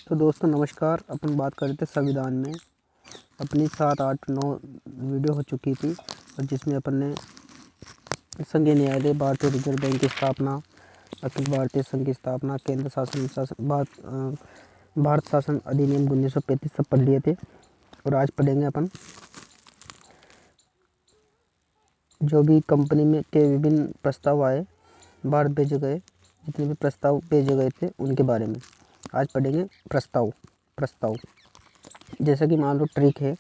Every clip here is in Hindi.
तो दोस्तों नमस्कार। अपन बात कर रहे थे संविधान में। अपनी 7, 8, 9 वीडियो हो चुकी थी और जिसमें अपन ने संघीय न्यायालय, भारतीय रिजर्व बैंक की स्थापना, अखिल भारतीय संघ की स्थापना, केंद्र भारत शासन अधिनियम 1935 सब पढ़ लिए थे। और आज पढ़ेंगे अपन जो भी कंपनी में के विभिन्न प्रस्ताव आए, भारत भेजे गए, जितने भी प्रस्ताव भेजे गए थे उनके बारे में आज पढ़ेंगे। प्रस्ताव जैसा कि मान लो ट्रिक है।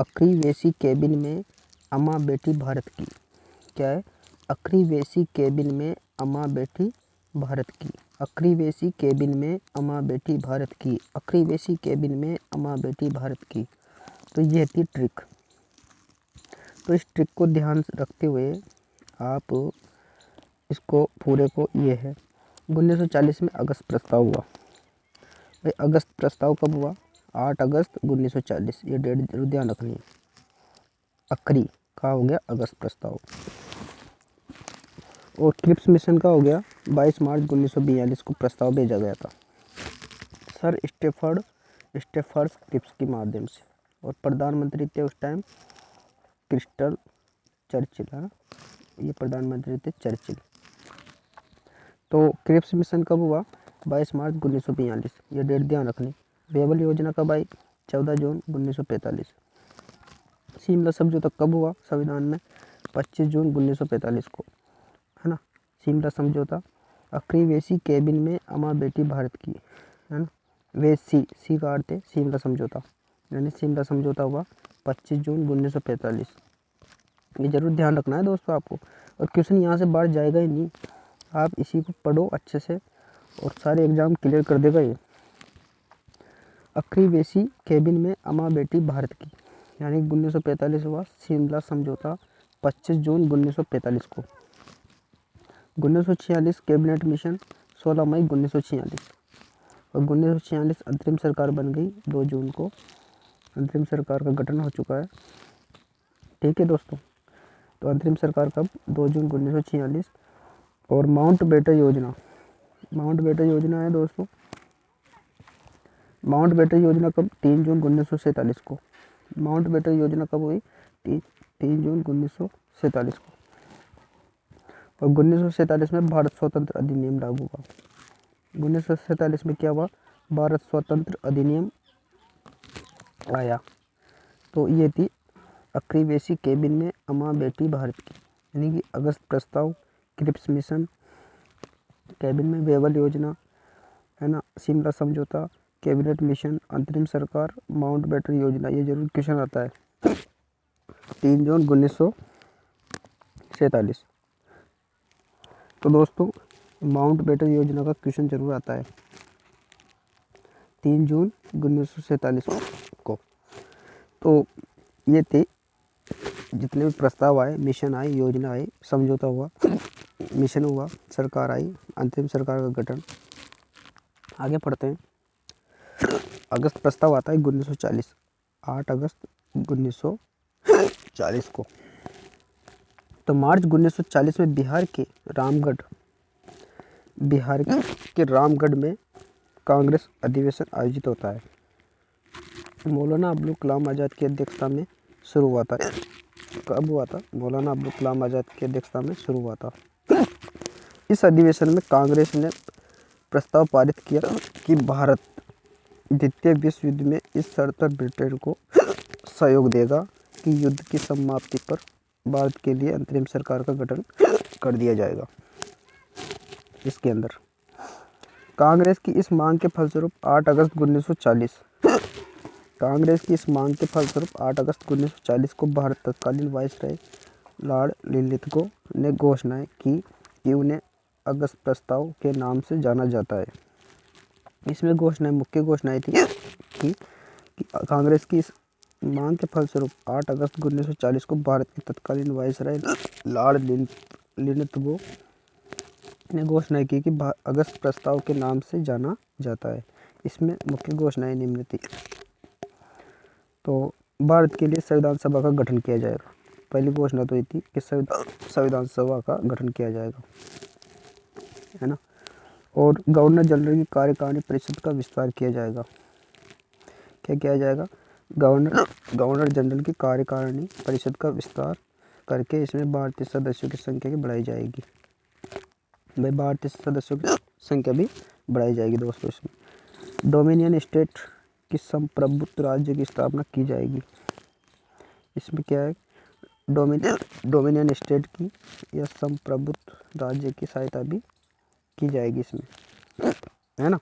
अखरी वैसी केबिन में अम्मा बेटी भारत की। क्या है? अखरी वैसी केबिन में अम्मा बेटी भारत की। अखरी वैसी केबिन में अम्मा बेटी भारत की। अखरी वैसी केबिन में अम्मा बेटी भारत की। तो ये थी ट्रिक। तो इस ट्रिक को ध्यान रखते हुए आप इसको पूरे को, ये है 1940 में अगस्त प्रस्ताव हुआ। भाई अगस्त प्रस्ताव कब हुआ? 8 अगस्त 1940। ये डेट जरूर ध्यान रखनी है। अखरी का हो गया अगस्त प्रस्ताव। और क्रिप्स मिशन का हो गया 22 मार्च 1942 को प्रस्ताव भेजा गया था सर स्टेफर्ड क्रिप्स के माध्यम से। और प्रधानमंत्री थे उस टाइम क्रिस्टल चर्चिल, है ना। ये प्रधानमंत्री थे चर्चिल। तो क्रिप्स मिशन कब हुआ? 22 मार्च 1942। ये डेट ध्यान रखनी। वेबल योजना कब आई? 14 जून 1945। शिमला समझौता कब हुआ संविधान में? 25 जून 1945 को, है ना। शिमला समझौता। अखरी वैसी केबिन में अम्मा बेटी भारत की, है ना। वैसी सी का अर्थ है शिमला समझौता, यानी शिमला समझौता हुआ 25 जून 1945। ये जरूर ध्यान रखना है दोस्तों आपको। और क्वेश्चन यहाँ से बाहर जाएगा ही नहीं। आप इसी को पढ़ो अच्छे से और सारे एग्जाम क्लियर कर देगा ये। अखरी वैसी केबिन में अम्मा बेटी भारत की, यानी 1945 हुआ शिमला समझौता 25 जून 1945 को। 1946 कैबिनेट मिशन 16 मई 1946। और 1946 अंतरिम सरकार बन गई 2 जून को। अंतरिम सरकार का गठन हो चुका है। ठीक है दोस्तों। तो अंतरिम सरकार कब? 2 जून 1946। और माउंट बेटन योजना है दोस्तों। माउंट बेटन योजना कब? 3 जून 1947 को। माउंट बेटन योजना कब हुई? 3 जून 1947 को। और 1947 में भारत स्वतंत्र अधिनियम लागू हुआ। 1947 में क्या हुआ? भारत स्वतंत्र अधिनियम आया। तो ये थी अखरी वैसी केबिन में अम्मा बेटी भारत की, यानी कि अगस्त प्रस्ताव, क्रिप्स मिशन, कैबिन में वेबल योजना, है ना, शिमला समझौता, कैबिनेट मिशन, अंतरिम सरकार, माउंट बेटन योजना। ये जरूर क्वेश्चन आता है 3 जून 1947। तो दोस्तों माउंट बेटन योजना का क्वेश्चन जरूर आता है 3 जून 1947 को। तो ये थे जितने भी प्रस्ताव आए, मिशन आए, योजना आई, समझौता हुआ, मिशन हुआ, सरकार आई, अंतिम सरकार का गठन। आगे पढ़ते हैं। अगस्त प्रस्ताव आता है 1940, 8 अगस्त 1940 को। तो मार्च 1940 में बिहार के रामगढ़ में कांग्रेस अधिवेशन आयोजित होता है। मौलाना अबुल कलाम आज़ाद की अध्यक्षता में शुरू हुआ था। कब हुआ था? मौलाना अबुल कलाम आज़ाद की अध्यक्षता में शुरू हुआ था। इस अधिवेशन में कांग्रेस ने प्रस्ताव पारित किया कि भारत द्वितीय विश्व युद्ध में इस शर्त पर ब्रिटेन को सहयोग देगा कि युद्ध की समाप्ति पर भारत के लिए अंतरिम सरकार का गठन कर दिया जाएगा। इसके अंदर कांग्रेस की इस मांग के फलस्वरूप 8 अगस्त 1940 को भारत तत्कालीन वायसराय लॉर्ड लिनलिथगो ने घोषणा की कि उन्हें अगस्त प्रस्ताव के नाम से जाना जाता है। इसमें मुख्य घोषणाएं थी कि कांग्रेस की इस मांग के फलस्वरूप 8 अगस्त 1940 को भारत के तत्कालीन वायसराय लॉर्ड लिनलिथगो ने घोषणा की कि अगस्त प्रस्ताव के नाम से जाना जाता है। इसमें मुख्य घोषणाएं निम्न थी। तो भारत के लिए संविधान सभा का गठन किया जाएगा। पहली घोषणा तो ये थी कि संविधान सभा का गठन किया जाएगा, है ना। और गवर्नर जनरल की कार्यकारिणी परिषद का विस्तार किया जाएगा। क्या किया जाएगा? गवर्नर जनरल की कार्यकारिणी परिषद का विस्तार करके इसमें भारतीय सदस्यों की संख्या की बढ़ाई जाएगी। भाई भारतीय सदस्यों की संख्या भी बढ़ाई जाएगी दोस्तों। इसमें डोमिनियन स्टेट की संप्रभुत्व राज्य की स्थापना की जाएगी। इसमें क्या है? डोमिनियन स्टेट की या संप्रभुत्व राज्य की सहायता भी की जाएगी इसमें, है ना।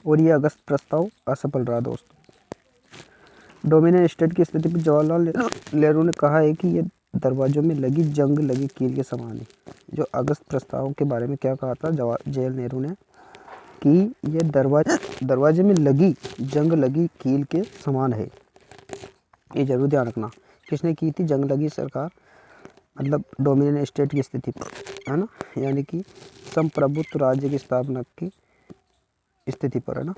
और ये अगस्त प्रस्ताव असफल रहा दोस्तों। डोमिनियन स्टेट की स्थिति पर जवाहरलाल नेहरू ने कहा है कि ये दरवाजों में लगी जंग लगी कील के समान है। जो अगस्त प्रस्ताव के बारे में क्या कहा था जवाहरलाल नेहरू ने कि ये दरवाजे में लगी जंग लगी कील के समान है। ये जरूर ध्यान रखना। किसने की थी जंग लगी सरकार? मतलब डोमिनियन स्टेट की स्थिति पर, है ना, यानी कि संप्रभुत्व राज्य की स्थापना की स्थिति पर, है ना,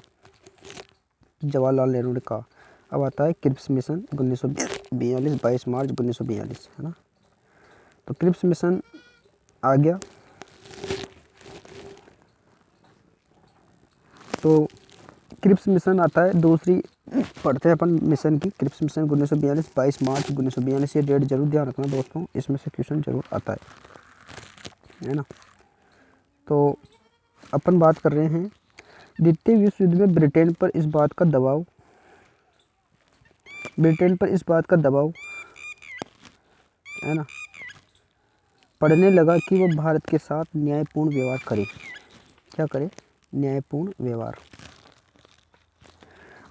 जवाहरलाल नेहरू ने कहा। अब आता है क्रिप्स मिशन 1942, 22 मार्च 1942, है ना। तो क्रिप्स मिशन आ गया। तो क्रिप्स मिशन आता है, दूसरी पढ़ते हैं अपन मिशन की। क्रिप्स मिशन 1942, 22 मार्च 1942, ये डेट जरूर ध्यान रखना दोस्तों, इसमें से क्वेश्चन जरूर आता है ना। तो अपन बात कर रहे हैं द्वितीय विश्व युद्ध में ब्रिटेन पर इस बात का दबाव, है ना, पड़ने लगा कि वह भारत के साथ न्यायपूर्ण व्यवहार करे। क्या करे? न्यायपूर्ण व्यवहार।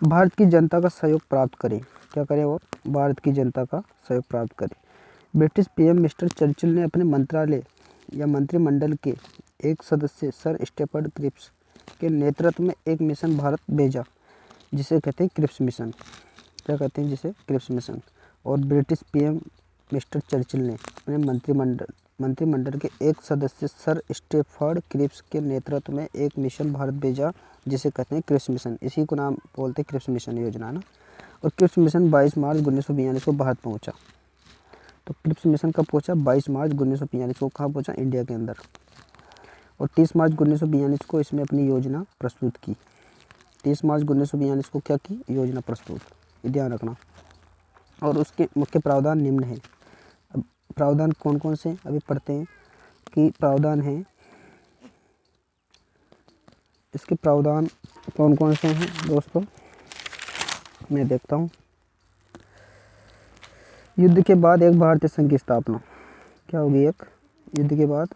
भारत की जनता का सहयोग प्राप्त करे। क्या करे? वो भारत की जनता का सहयोग प्राप्त करे। ब्रिटिश पीएम मिस्टर चर्चिल ने अपने मंत्रालय या मंत्रिमंडल के एक सदस्य सर स्टेफर्ड क्रिप्स के नेतृत्व में एक मिशन भारत भेजा, जिसे कहते हैं क्रिप्स मिशन। क्या कहते हैं? जिसे क्रिप्स मिशन। और ब्रिटिश पीएम मिस्टर चर्चिल ने अपने मंत्रिमंडल के एक सदस्य सर स्टेफर्ड क्रिप्स के नेतृत्व में एक मिशन भारत भेजा, जिसे कहते हैं क्रिप्स मिशन। इसी को नाम बोलते हैं क्रिप्स मिशन योजना, ना। और क्रिप्स मिशन 22 मार्च 1942 को भारत पहुंचा। तो क्रिप्स मिशन कब पहुंचा? 22 मार्च 1942 को। कहाँ पहुंचा? इंडिया के अंदर। और 30 मार्च 1942 को इसमें अपनी योजना प्रस्तुत की। 30 मार्च 1942 को क्या की? योजना प्रस्तुत। ये ध्यान रखना। और उसके मुख्य प्रावधान निम्न है। अब प्रावधान कौन कौन से अभी पढ़ते हैं कि प्रावधान है, इसके प्रावधान कौन कौन से हैं दोस्तों, मैं देखता हूँ। युद्ध के बाद एक भारतीय संघ की स्थापना। क्या होगी? एक युद्ध के बाद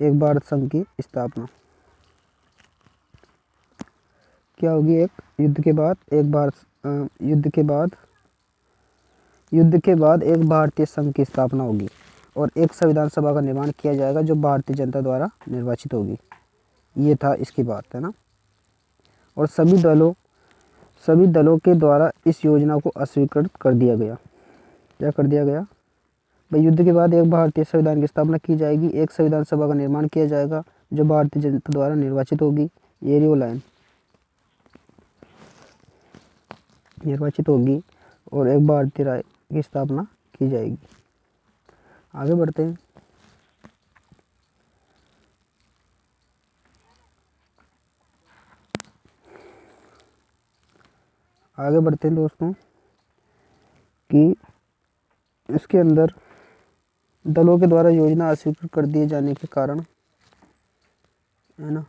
एक भारत संघ की स्थापना। क्या होगी? एक युद्ध के बाद एक भारतीय संघ की स्थापना होगी। और एक संविधान सभा का निर्माण किया जाएगा जो भारतीय जनता द्वारा निर्वाचित होगी। ये था इसकी बात, है ना। और सभी दलों के द्वारा इस योजना को अस्वीकृत कर दिया गया। क्या कर दिया गया? भाई युद्ध के बाद एक भारतीय संविधान की स्थापना की जाएगी, एक संविधान सभा का निर्माण किया जाएगा जो भारतीय जनता द्वारा निर्वाचित होगी। ये रही वो लाइन, निर्वाचित होगी और एक भारतीय राय की स्थापना की जाएगी। आगे बढ़ते हैं। दोस्तों कि इसके अंदर दलों के द्वारा योजना अस्वीकृत कर दिए जाने के कारण, है ना,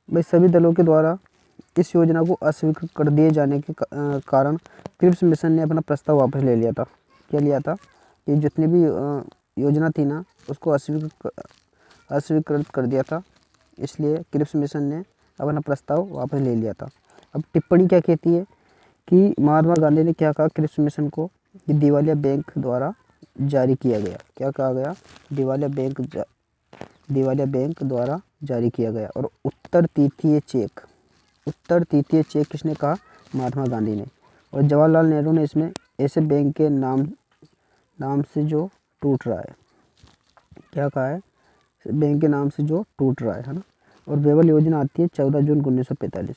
भाई सभी दलों के द्वारा इस योजना को अस्वीकृत कर दिए जाने के कारण क्रिप्स मिशन ने अपना प्रस्ताव वापस ले लिया था। क्या लिया था? कि जितनी भी योजना थी ना, उसको अस्वीकृत कर दिया था। इसलिए क्रिप्स मिशन ने अपना प्रस्ताव वापस ले लिया था। अब टिप्पणी क्या कहती है कि महात्मा गांधी ने क्या कहा क्रिप्स मिशन को? कि दिवालिया बैंक द्वारा जारी किया गया। क्या कहा गया? दिवालिया बैंक द्वारा जारी किया गया। और उत्तर तृतीय चेक किसने कहा? महात्मा गांधी ने। और जवाहरलाल नेहरू ने इसमें ऐसे बैंक के नाम से जो टूट रहा है। क्या कहा है? बैंक के नाम से जो टूट रहा है ना। और वेवल योजना आती है 14 जून 1945।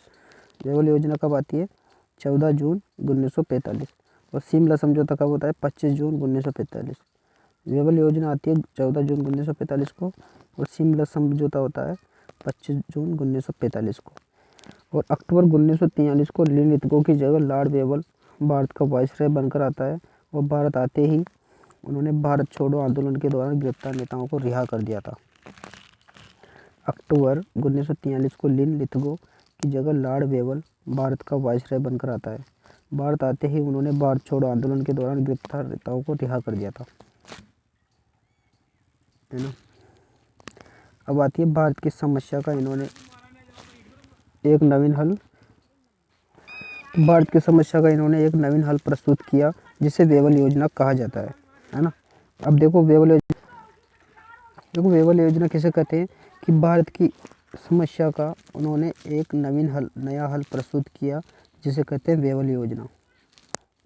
वेवल योजना कब आती है? 14 जून 1945। और शिमला समझौता कब होता है? 25 जून 1945। वेवल योजना आती है 14 जून 1945 को, और सिमला समझौता होता है 25 जून 1945 को। और अक्टूबर 1943 को ली लिथगो की जगह लॉर्ड वेवल भारत का वाइसरॉय बनकर आता है, और भारत आते ही उन्होंने भारत छोड़ो आंदोलन के दौरान गिरफ्तार नेताओं को रिहा कर दिया था। अक्टूबर 1943 को ली लिथगो की जगह लॉर्ड वेवल भारत का वाइसरॉय बनकर आता है। भारत आते ही उन्होंने भारत छोड़ो आंदोलन के दौरान गिरफ्तार नेताओं को रिहा कर दिया था, है ना। अब आती है भारत की समस्या का इन्होंने एक नवीन हल। भारत की समस्या का इन्होंने एक नवीन हल प्रस्तुत किया, जिसे वेवल योजना कहा जाता है ना। अब देखो वेवल योजना किसे कहते हैं कि भारत की समस्या का उन्होंने एक नया हल प्रस्तुत किया, जिसे कहते हैं वेवल योजना।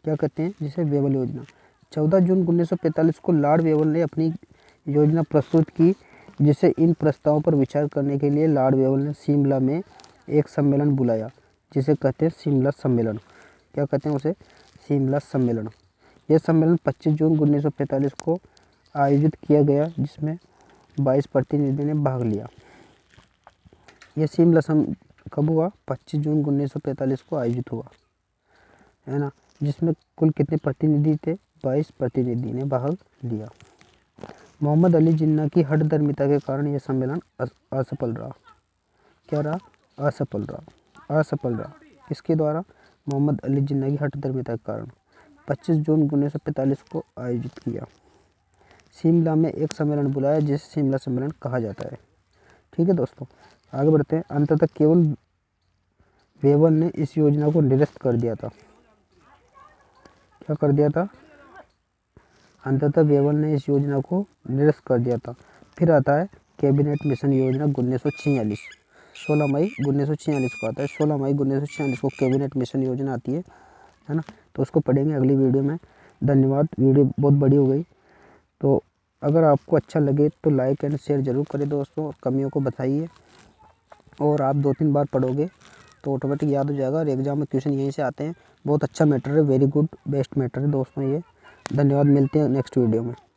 क्या कहते हैं? जिसे वेवल योजना। 14 जून 1945 को लॉर्ड वेवल ने अपनी योजना प्रस्तुत की, जिसे इन प्रस्तावों पर विचार करने के लिए लॉर्ड वेवल ने शिमला में एक सम्मेलन बुलाया, जिसे कहते हैं शिमला सम्मेलन। क्या कहते हैं उसे? शिमला सम्मेलन। यह सम्मेलन 25 जून 1945 को आयोजित किया गया, जिसमें 22 प्रतिनिधियों ने भाग लिया। यह कब हुआ? 25 जून 1945 को आयोजित हुआ, है ना। जिसमें कुल कितने प्रतिनिधि थे? 22 प्रतिनिधि ने भाग लिया। मोहम्मद अली जिन्ना की हठधर्मिता के कारण यह सम्मेलन असफल रहा। क्या रहा? असफल रहा। इसके द्वारा मोहम्मद अली जिन्ना की हठधर्मिता के कारण 25 जून 1945 को आयोजित किया। शिमला में एक सम्मेलन बुलाया, जिसे शिमला सम्मेलन कहा जाता है। ठीक है दोस्तों, आगे बढ़ते हैं। अंततः केवल वेवल ने इस योजना को निरस्त कर दिया था। क्या कर दिया था? अंततः वेवल ने इस योजना को निरस्त कर दिया था। फिर आता है कैबिनेट मिशन योजना 1946। 16 मई 1946 को आता है। 16 मई 1946 को कैबिनेट मिशन योजना आती है ना। तो उसको पढ़ेंगे अगली वीडियो में। धन्यवाद। वीडियो बहुत बड़ी हो गई, तो अगर आपको अच्छा लगे तो लाइक एंड शेयर ज़रूर करें दोस्तों, और कमियों को बताइए। और आप 2-3 बार पढ़ोगे तो ऑटोमेटिक याद हो जाएगा, और एग्जाम में क्वेश्चन यहीं से आते हैं। बहुत अच्छा मैटर है, वेरी गुड बेस्ट मैटर है दोस्तों ये। धन्यवाद, मिलते हैं नेक्स्ट वीडियो में।